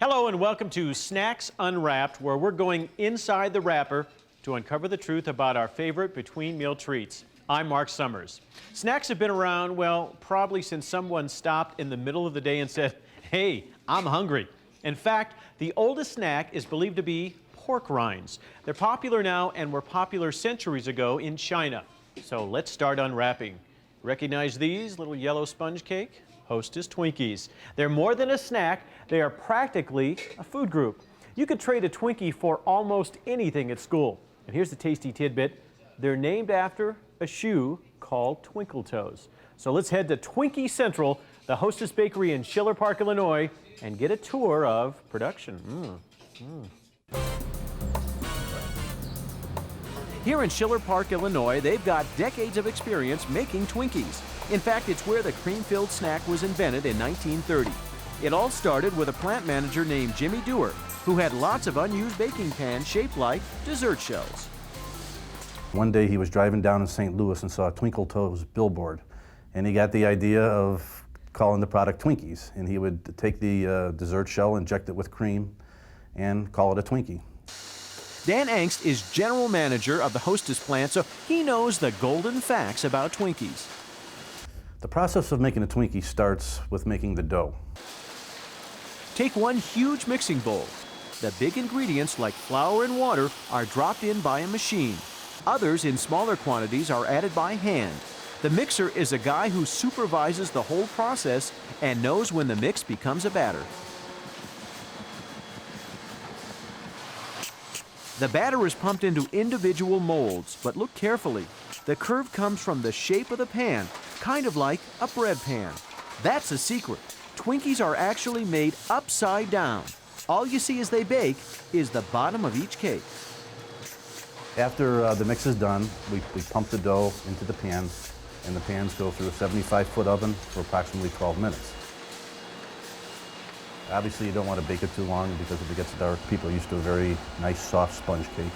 Hello and welcome to Snacks Unwrapped, where we're going inside the wrapper to uncover the truth about our favorite between meal treats. I'm Mark Summers. Snacks have been around, well, probably since someone stopped in the middle of the day and said, "Hey, I'm hungry." In fact, the oldest snack is believed to be pork rinds. They're popular now and were popular centuries ago in China. So let's start unwrapping. Recognize these little yellow sponge cake? Hostess Twinkies. They're more than a snack, they are practically a food group. You could trade a Twinkie for almost anything at school. And here's the tasty tidbit. They're named after a shoe called Twinkle Toes. So let's head to Twinkie Central, the Hostess Bakery in Schiller Park, Illinois, and get a tour of production. Here in Schiller Park, Illinois, they've got decades of experience making Twinkies. In fact, it's where the cream-filled snack was invented in 1930. It all started with a plant manager named Jimmy Dewar, who had lots of unused baking pans shaped like dessert shells. One day he was driving down in St. Louis and saw a Twinkle Toes billboard, and he got the idea of calling the product Twinkies. And he would take the dessert shell, inject it with cream, and call it a Twinkie. Dan Angst is general manager of the Hostess plant, so he knows the golden facts about Twinkies. The process of making a Twinkie starts with making the dough. Take one huge mixing bowl. The big ingredients like flour and water are dropped in by a machine. Others in smaller quantities are added by hand. The mixer is a guy who supervises the whole process and knows when the mix becomes a batter. The batter is pumped into individual molds, but look carefully. The curve comes from the shape of the pan, kind of like a bread pan. That's a secret. Twinkies are actually made upside down. All you see as they bake is the bottom of each cake. After the mix is done, we pump the dough into the pan, and the pans go through a 75-foot oven for approximately 12 minutes. Obviously, you don't want to bake it too long because if it gets dark, people are used to a very nice, soft sponge cake.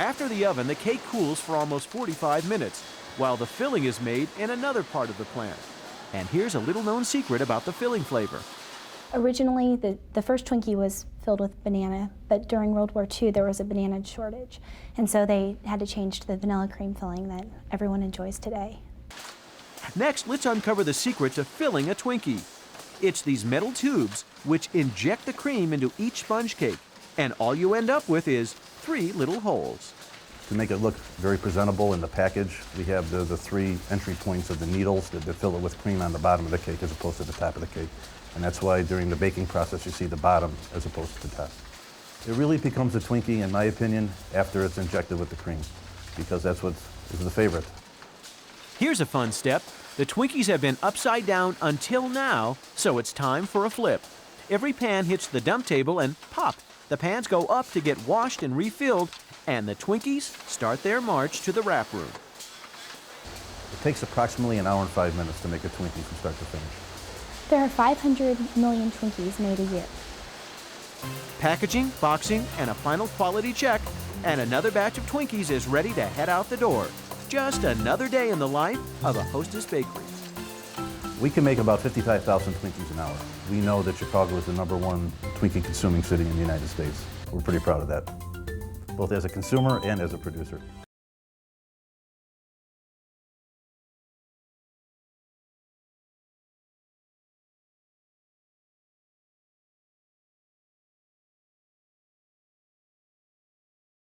After the oven, the cake cools for almost 45 minutes, while the filling is made in another part of the plant. And here's a little-known secret about the filling flavor. Originally, the first Twinkie was filled with banana, but during World War II, there was a banana shortage. And so they had to change to the vanilla cream filling that everyone enjoys today. Next, let's uncover the secret to filling a Twinkie. It's these metal tubes which inject the cream into each sponge cake, and all you end up with is 3 little holes. To make it look very presentable in the package, we have the 3 entry points of the needles that fill it with cream on the bottom of the cake as opposed to the top of the cake. And that's why during the baking process you see the bottom as opposed to the top. It really becomes a Twinkie, in my opinion, after it's injected with the cream, because that's what is the favorite. Here's a fun step. The Twinkies have been upside down until now, so it's time for a flip. Every pan hits the dump table and pop. The pans go up to get washed and refilled, and the Twinkies start their march to the wrap room. It takes approximately an hour and 5 minutes to make a Twinkie from start to finish. There are 500 million Twinkies made a year. Packaging, boxing, and a final quality check, and another batch of Twinkies is ready to head out the door. Just another day in the life of a Hostess Bakery. We can make about 55,000 Twinkies an hour. We know that Chicago is the #1 Twinkie consuming city in the United States. We're pretty proud of that, both as a consumer and as a producer.